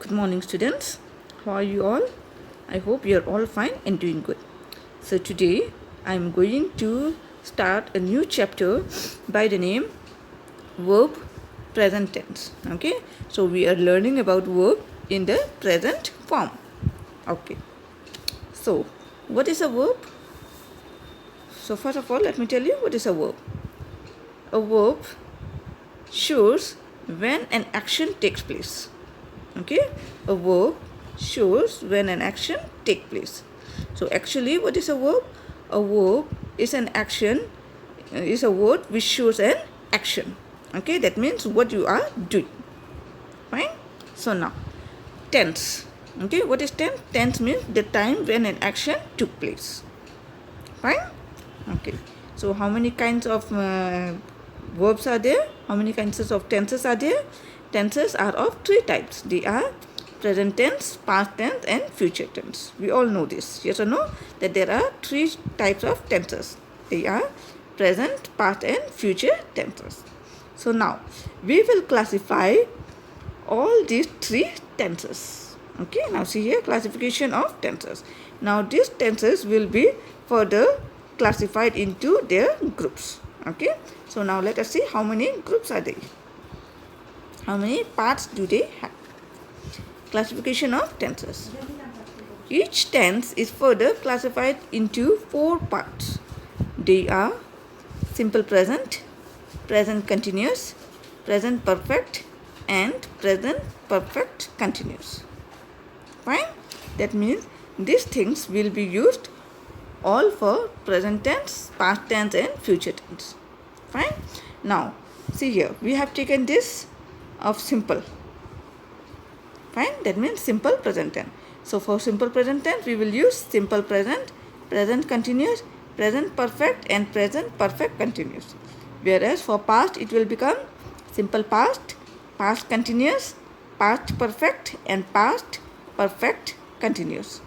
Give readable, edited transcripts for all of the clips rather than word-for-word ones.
Good morning, students. How are you all? I hope you are all fine and doing good. So today I am going to start a new chapter by the name Verb Present Tense. Okay, so we are learning about verb in the present form. Okay, so what is a verb? So first of all, let me tell you what is a verb. A verb shows when an action takes place. Okay, a verb shows when an action takes place. So actually, what is a verb? A verb is an action, is a word which shows an action. Okay, that means what you are doing. Fine. So now, tense. Okay, what is tense? Tense means the time when an action took place. Fine. Okay. So how many kinds of verbs are there? How many kinds of tenses are there? Tenses are of three types. They are present tense, past tense and future tense. We all know this, yes or no? That there are three types of tenses. They are present, past and future tenses. So now, we will classify all these three tenses. Okay, now see here, classification of tenses. Now these tenses will be further classified into their groups. Okay, so now let us see how many groups are there. How many parts do they have? Classification of tenses. Each tense is further classified into four parts. They are simple present, present continuous, present perfect and present perfect continuous. Fine? That means these things will be used all for present tense, past tense and future tense. Fine? Now, see here, we have taken this of simple. Fine? That means simple present tense. So for simple present tense, we will use simple present, present continuous, present perfect and present perfect continuous. Whereas for past, it will become simple past, past continuous, past perfect and past perfect continuous.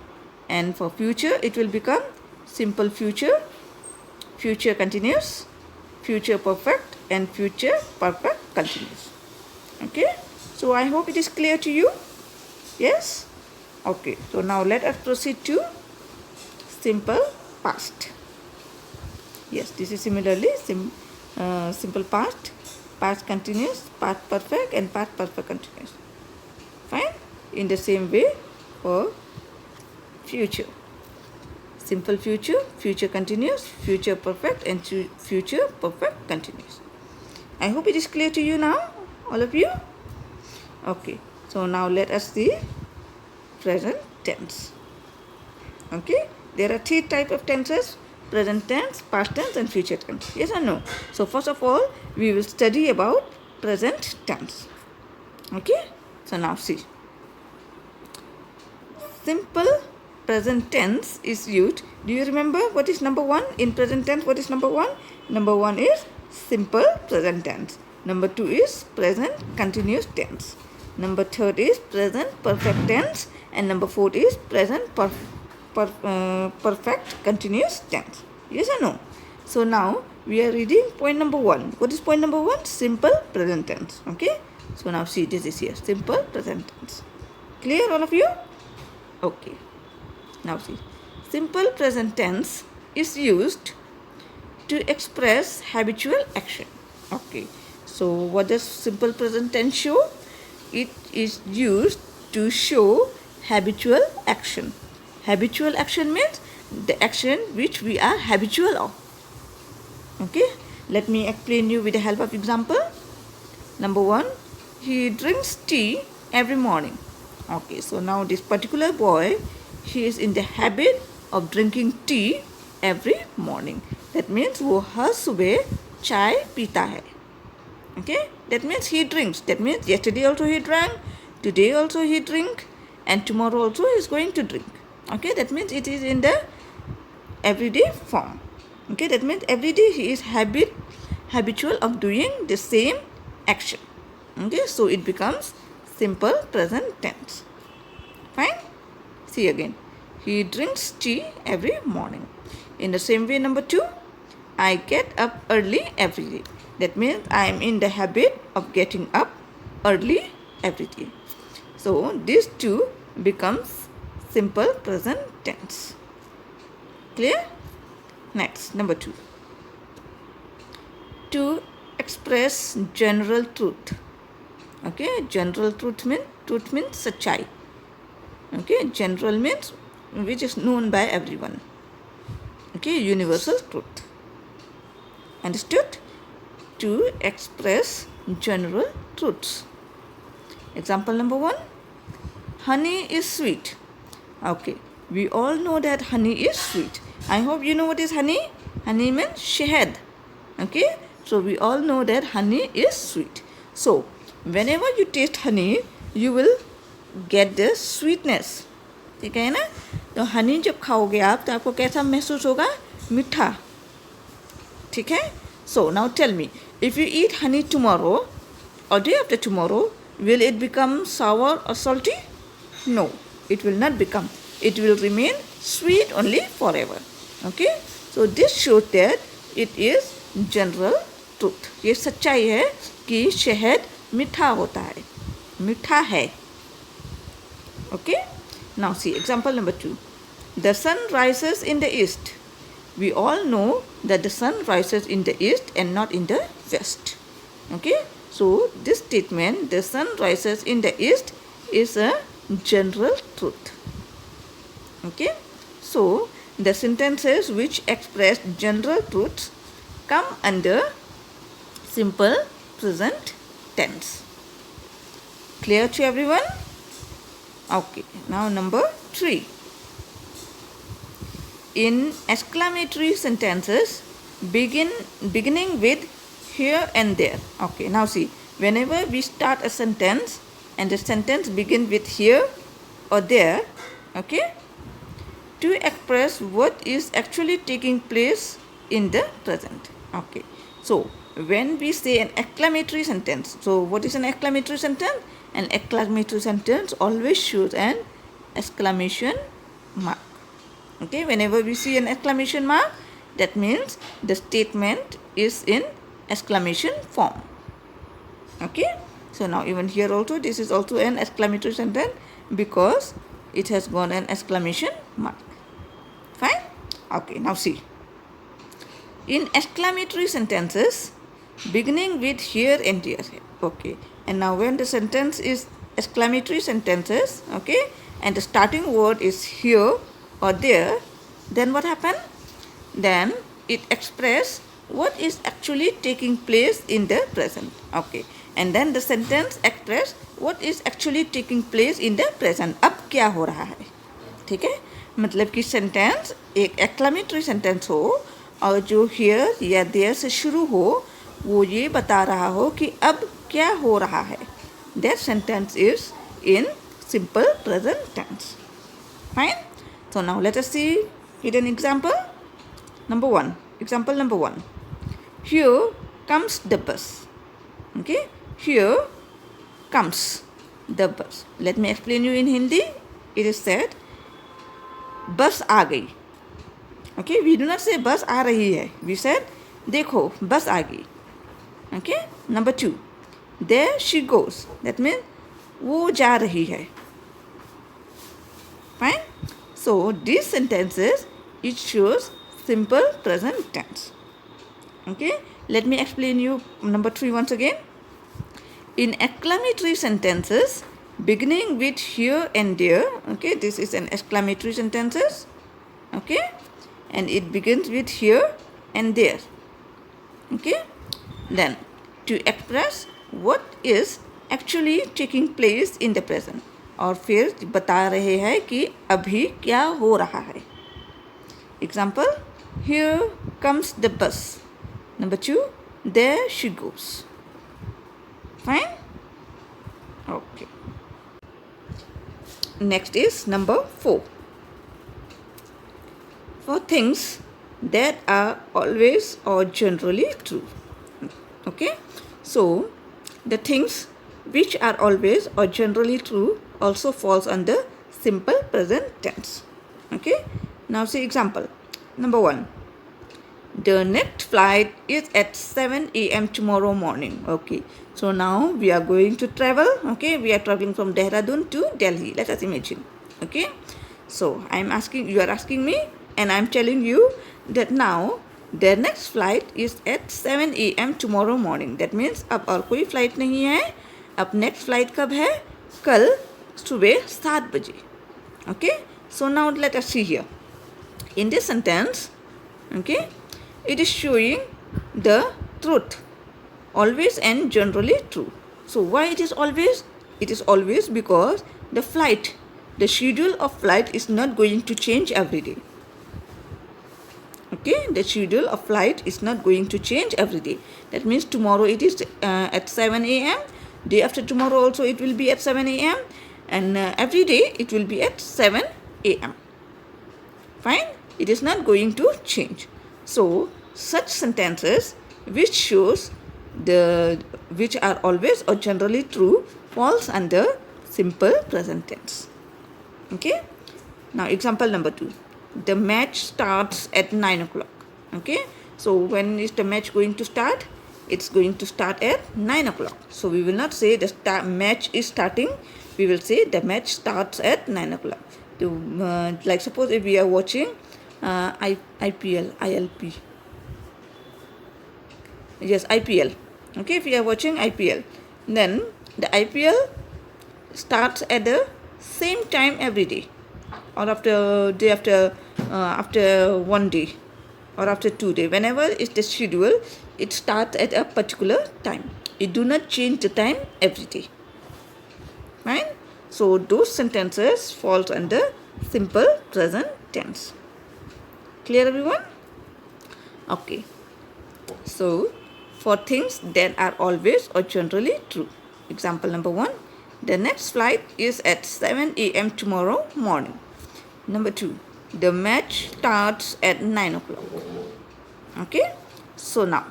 And for future, it will become simple future, future continuous, future perfect and future perfect continuous. Okay, so I hope it is clear to you. Yes? Okay, so now let us proceed to simple past. Yes, this is similarly simple past, past continuous, past perfect and past perfect continuous. Fine? In the same way for future. Simple future, future continuous, future perfect and future perfect continuous. I hope it is clear to you now, all of you. Okay, so now let us see present tense. Okay, there are three types of tenses: present tense, past tense and future tense. Yes or no? So first of all, we will study about present tense. Okay, so now see. Simple present tense is used. Do you remember what is number one in present tense? What is number one? Number one is simple present tense. Number two is present continuous tense. Number third is present perfect tense. And number fourth is present perfect continuous tense. Yes or no? So now we are reading point number one. What is point number one? Simple present tense. Okay. So now see, this is here. Simple present tense. Clear, all of you? Okay. Now see. Simple present tense is used to express habitual action. Okay. So what does simple present tense show? It is used to show habitual action. Habitual action means the action which we are habitual of. Okay, let me explain you with the help of example. Number one, he drinks tea every morning. Okay, so now this particular boy, he is in the habit of drinking tea every morning. That means वो हर सुबह चाय पीता है. Okay, that means he drinks. That means yesterday also he drank, today also he drink, and tomorrow also he is going to drink. Okay, that means it is in the everyday form. Okay, that means every day he is habitual of doing the same action. Okay, so it becomes simple present tense. Fine? See again. He drinks tea every morning. In the same way, number two, I get up early every day. That means I am in the habit of getting up early every day. So these two becomes simple present tense. Clear? Next, number 2. To express general truth. Okay, general truth means सच्चाई. Okay, general means which is known by everyone. Okay, universal truth. Understood? To express general truths. Example number 1. Honey is sweet. Okay, we all know that honey is sweet. I hope you know what is honey. Honey means shahad. Okay, so we all know that honey is sweet. So whenever you taste honey, you will get the sweetness. ठीक है ना? तो हनी जब खाओगे आप तो आपको कैसा महसूस होगा? मीठा. ठीक है? So now tell me, if you eat honey tomorrow or day after tomorrow, will it become sour or salty? No, it will not become. It will remain sweet only forever. Okay? So this shows that it is general truth. ये सच्चाई है कि शहद मीठा होता है, मीठा है. Okay? Now see example number 2. The sun rises in the east. We all know that the sun rises in the east and not in the west. Okay? So this statement, the sun rises in the east, is a general truth. Okay? So the sentences which express general truths come under simple present tense. Clear to everyone? Okay, now number 3. In exclamatory sentences, beginning with here and there. Okay, now see, whenever we start a sentence and the sentence begins with here or there, okay, to express what is actually taking place in the present. Okay, so when we say an exclamatory sentence, so what is an exclamatory sentence? An exclamatory sentence always shows an exclamation mark. Okay, whenever we see an exclamation mark, that means the statement is in exclamation form. Okay, so now even here also, this is also an exclamatory sentence because it has got an exclamation mark. Fine? Okay, now see. In exclamatory sentences, beginning with here and there. Okay, and now when the sentence is exclamatory sentences, okay, and the starting word is here or there, then what happened? Then it expresses what is actually taking place in the present. Okay, and then the sentence express what is actually taking place in the present. अब क्या हो रहा है? ठीक है, मतलब कि sentence एक एक्लामेटरी सेंटेंस हो और जो हियर या देयर से शुरू हो, वो ये बता रहा हो कि अब क्या हो रहा है. That sentence is in simple present tense. Fine? So now let us see with an example. Number 1. Example number 1. Here comes the bus. Okay? Here comes the bus. Let me explain you in Hindi. It is said, बस आ गई. Okay, we do not say बस आ रही है. We said, देखो बस आ गई. Okay, number 2. There she goes. That means वो जा रही है. Fine. So these sentences, it shows simple present tense. Okay, let me explain you number 3 once again. In exclamatory sentences, beginning with here and there, okay, this is an exclamatory sentences, okay, and it begins with here and there. Okay, then to express what is actually taking place in the present, और फिर बता रहे हैं कि अभी क्या हो रहा है. Example, here comes the bus. Number 2, there she goes. Fine? Okay. Next is number 4. For things that are always or generally true. Okay? So, the things which are always or generally true also falls under simple present tense. Okay? Now see example. Number 1. The next flight is at 7 a.m. tomorrow morning. Okay, so now we are going to travel. Okay, we are traveling from Dehradun to Delhi. Let us imagine. Okay, so you are asking me, and I'm telling you that now their next flight is at 7 a.m. tomorrow morning. That means अब और कोई flight नहीं है. अब next flight कब है? कल सुबह 7 बजे. Okay, so now let us see here. In this sentence, okay, it is showing the truth, always and generally true. So why it is always? It is always because the schedule of flight is not going to change every day. Okay, the schedule of flight is not going to change every day. That means tomorrow it is at 7 a.m. Day after tomorrow also it will be at 7 a.m. and every day it will be at 7 a.m. Fine, it is not going to change. So such sentences which are always or generally true falls under simple present tense. Okay, now example number 2. The match starts at 9 o'clock. Okay, so when is the match going to start? It's going to start at 9 o'clock. So we will not say the match is starting. We will say the match starts at 9 o'clock. Like suppose if we are watching IPL, ILP. Yes, IPL. Okay, if we are watching IPL, then the IPL starts at the same time every day, or after 1 day, or after 2 days. Whenever is the schedule, it starts at a particular time. It do not change the time every day. Right? So those sentences falls under simple present tense. Clear, everyone? Okay. So for things that are always or generally true. Example number 1. The next flight is at 7 a.m. tomorrow morning. Number 2. The match starts at 9 o'clock. Okay. So now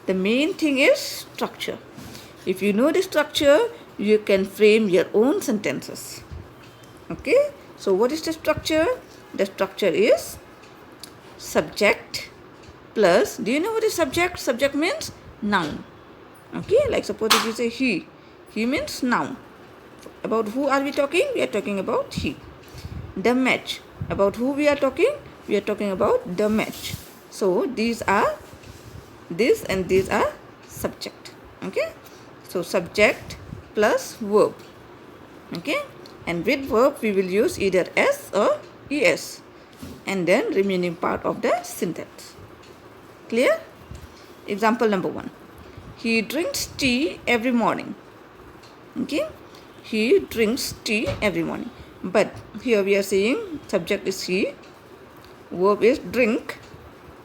the main thing is structure. If you know the structure, you can frame your own sentences. Okay, so what is the structure? The structure is subject plus, do you know what is subject? Subject means noun. Okay, like suppose if you say he means noun. About who are we talking? We are talking about he. The match, about who we are talking? We are talking about the match. So these are subject. Okay, so subject plus verb. Okay, and with verb we will use either s or es, and then remaining part of the sentence. Clear? Example number 1. He drinks tea every morning. Okay, he drinks tea every morning. But here we are saying subject is he, verb is drink,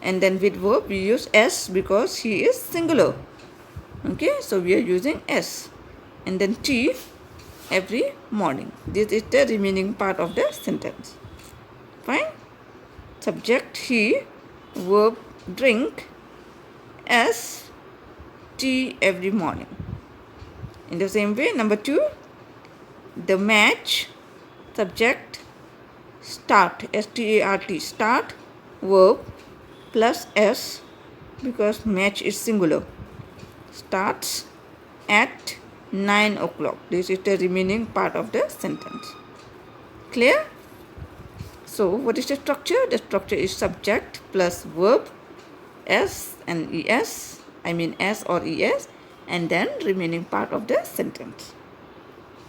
and then with verb we use s because he is singular. Okay, so we are using s, and then tea every morning. This is the remaining part of the sentence. Fine. Subject he, verb drink, s, tea every morning. In the same way, number 2, the match, subject start, S-T-A-R-T, start, verb plus s because match is singular, starts at 9 o'clock. This is the remaining part of the sentence. Clear? So what is the structure? The structure is subject plus verb, s and es, s or es, and then remaining part of the sentence.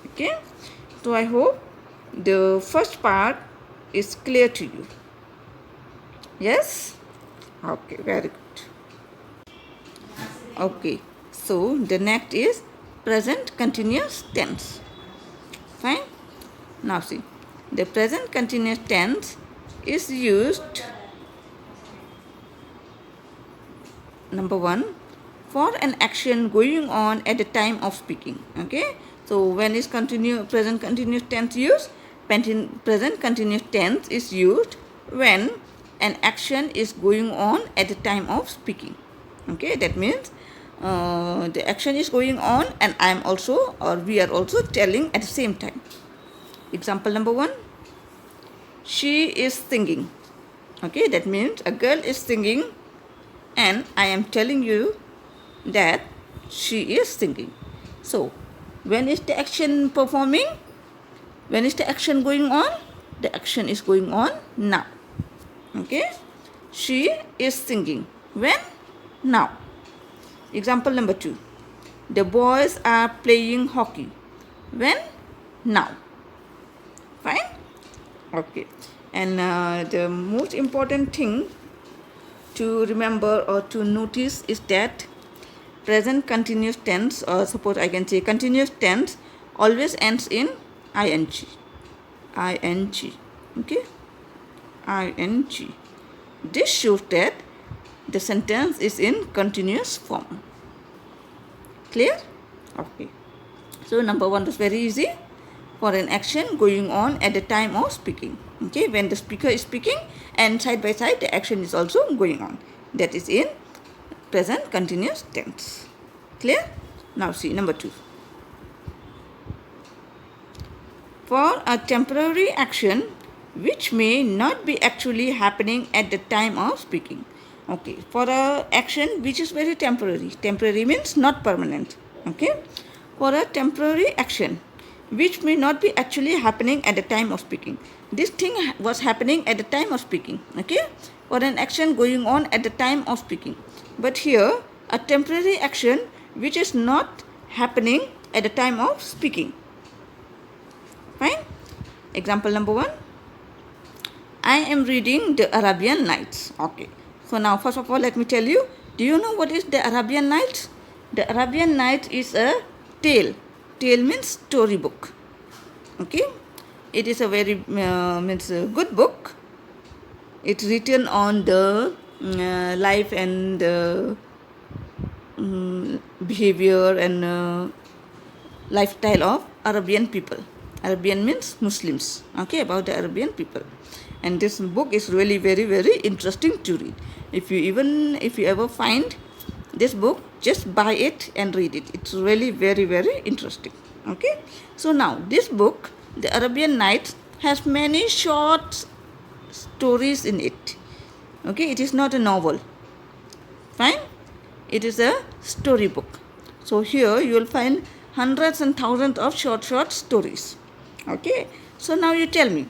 Okay, so I hope the first part is clear to you. Yes? Okay, very good. Okay, so the next is present continuous tense. Fine. Now see, the present continuous tense is used, number 1, for an action going on at the time of speaking. Okay, so when is present continuous tense used? Present continuous tense is used when an action is going on at the time of speaking. Okay, that means the action is going on and we are also telling at the same time. Example number 1, she is singing. Okay, that means a girl is singing and I am telling you that she is singing. So, when is the action performing? When is the action going on? The action is going on now. Okay? She is singing. When? Now. Example number 2. The boys are playing hockey. When? Now. Fine? Okay. And the most important thing to remember or to notice is that present continuous tense, or suppose I can say continuous tense, always ends in ing. Okay? ing. This shows that the sentence is in continuous form. Clear? Okay. So number 1 was very easy. For an action going on at the time of speaking. Okay, when the speaker is speaking and side by side the action is also going on. That is in present continuous tense. Clear? Now see number 2. For a temporary action which may not be actually happening at the time of speaking. Okay, for a action which is very temporary. Temporary means not permanent. Okay, for a temporary action which may not be actually happening at the time of speaking. This thing was happening at the time of speaking. Okay, for an action going on at the time of speaking. But here, a temporary action which is not happening at the time of speaking. Fine? Example number 1. I am reading the Arabian Nights. Okay. So now first of all let me tell you, do you know what is the Arabian Nights? The Arabian Nights is a tale. Tale means storybook. Okay. It is a very means a good book. It's written on the life and behavior and lifestyle of Arabian people. Arabian means Muslims. Okay, about the Arabian people. And this book is really very, very interesting to read. If you ever find this book, just buy it and read it. It's really very, very interesting. Okay. So now this book, the Arabian Nights, has many short stories in it. Okay. It is not a novel. Fine. It is a storybook. So here you will find hundreds and thousands of short stories. Okay. So now you tell me,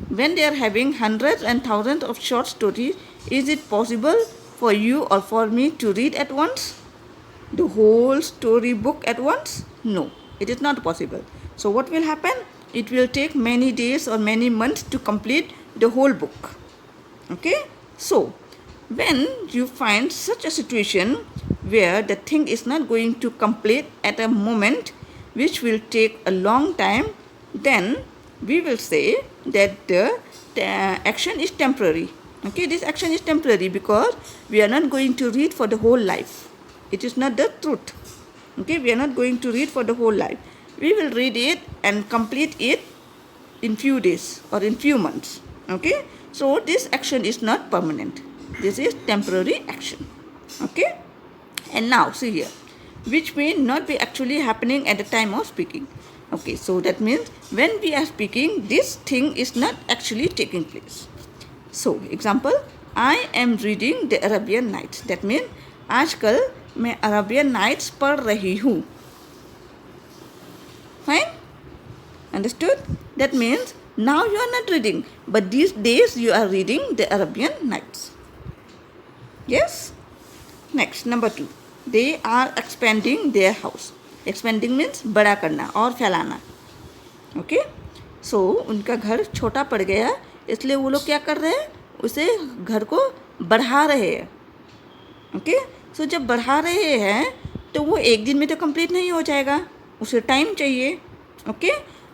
when they are having hundreds and thousands of short stories, is it possible for you or for me to read at once the whole story book at once? No, it is not possible. So what will happen? It will take many days or many months to complete the whole book. Okay. So when you find such a situation where the thing is not going to complete at a moment, which will take a long time, then we will say that the action is temporary. Okay, this action is temporary because we are not going to read for the whole life. It is not the truth. Okay, we are not going to read for the whole life. We will read it and complete it in few days or in few months. Okay, so this action is not permanent. This is temporary action. Okay, and now see here, which may not be actually happening at the time of speaking. Okay, so that means when we are speaking, this thing is not actually taking place. So, example, I am reading the Arabian Nights. That means, आजकल मैं Arabian Nights पढ़ रही हूँ. Fine? Understood? That means now you are not reading, but these days you are reading the Arabian Nights. Yes? Next, number 2. They are expanding their house. Expanding means बड़ा करना और फैलाना. Okay, सो उनका घर छोटा पड़ गया, इसलिए वो लोग क्या कर रहे हैं, उसे घर को बढ़ा रहे हैं. ओके, सो जब बढ़ा रहे हैं तो वो एक दिन में तो कंप्लीट नहीं हो जाएगा, उसे टाइम चाहिए. ओके,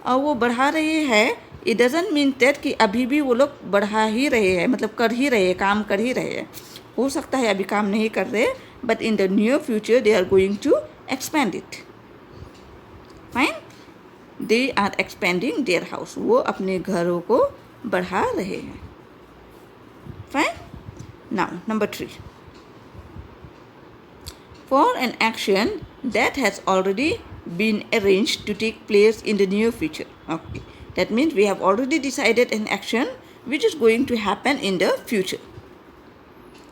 और वो बढ़ा रहे हैं, इट डजंट मीन दैट कि अभी भी वो लोग बढ़ा ही रहे हैं, मतलब कर ही रहे हैं, काम कर ही रहे हैं. हो सकता है अभी काम नहीं कर रहे, but in the near future they are going to expand it. Fine, they are expanding their house. वो अपने घरों को बढ़ा रहे हैं. Fine. Now number 3. For an action that has already been arranged to take place in the near future. Okay, that means we have already decided an action which is going to happen in the future.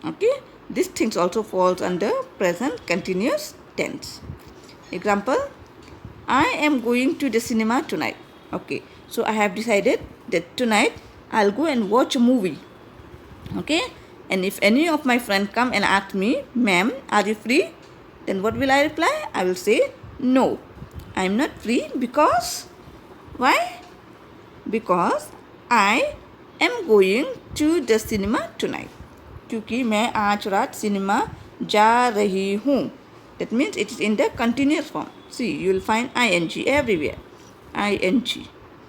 Okay, This things also falls under present continuous tense. Example, I am going to the cinema tonight. Okay, so I have decided that tonight I'll go and watch a movie. Okay, and if any of my friends come and ask me, ma'am, are you free? Then what will I reply? I will say, no, I'm not free because, why? Because I am going to the cinema tonight. क्योंकि मैं आज रात cinema जा रही हूँ. That means it is in the continuous form. See, you will find ing everywhere. ing.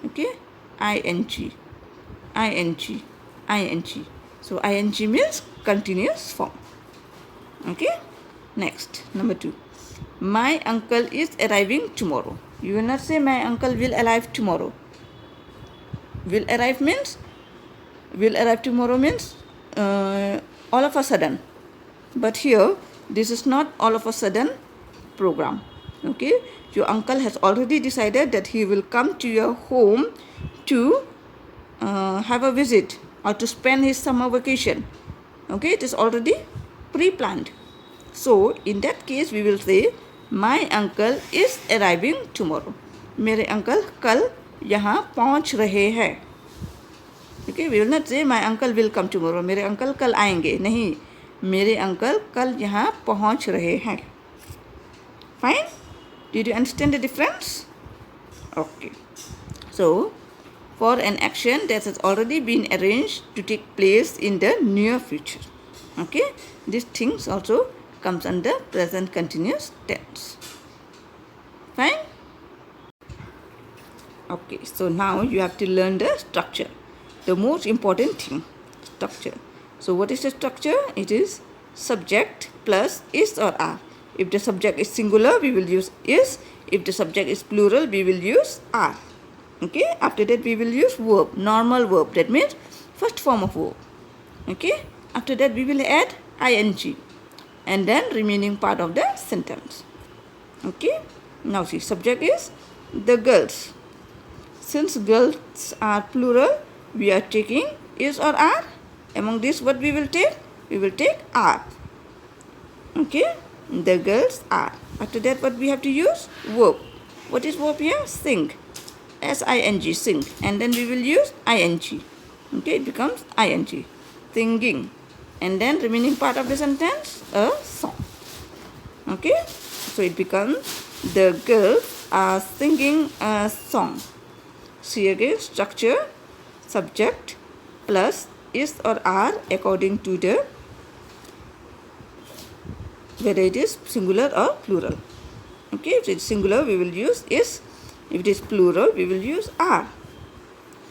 Okay? ing. ing. So ing means continuous form. Okay? Next, number 2. My uncle is arriving tomorrow. You will not say my uncle will arrive tomorrow. Will arrive tomorrow means all of a sudden. But here, this is not all of a sudden program. Okay? Your uncle has already decided that he will come to your home to have a visit or to spend his summer vacation. Okay? It is already pre-planned. So, in that case, we will say, my uncle is arriving tomorrow. मेरे uncle कल यहाँ पहुँच रहे हैं. Okay, we will not say my uncle will come tomorrow. मेरे uncle कल आएंगे. नहीं, मेरे अंकल कल यहाँ पहुँच रहे हैं. Fine? Did you understand the difference? Okay. So, for an action that has already been arranged to take place in the near future. Okay, these things also comes under present continuous tense. Fine? Okay, so now you have to learn the structure. The most important thing, structure. So what is the structure? It is subject plus is or are. If the subject is singular, we will use is. If the subject is plural, we will use are. Okay, after that we will use verb, normal verb. That means first form of verb. Okay, after that we will add ing and then remaining part of the sentence. Okay, now see, subject is the girls. Since girls are plural, we are taking is or are. Among this, what we will take? We will take are. Okay, the girls are. After that, what we have to use? Verb. What is verb here? Sing. S-I-N-G, sing. And then we will use ing. Okay, it becomes ing. Singing. And then remaining part of the sentence, a song. Okay, so it becomes the girls are singing a song. See again, structure, subject plus is or are according to the whether it is singular or plural. Okay, if it is singular, we will use is. If it is plural, we will use are.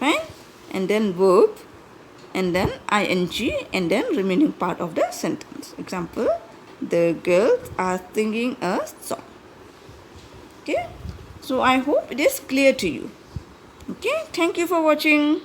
Fine? And then verb, and then ing, and then remaining part of the sentence. Example, the girls are singing a song. Okay, so I hope it is clear to you. Okay, thank you for watching.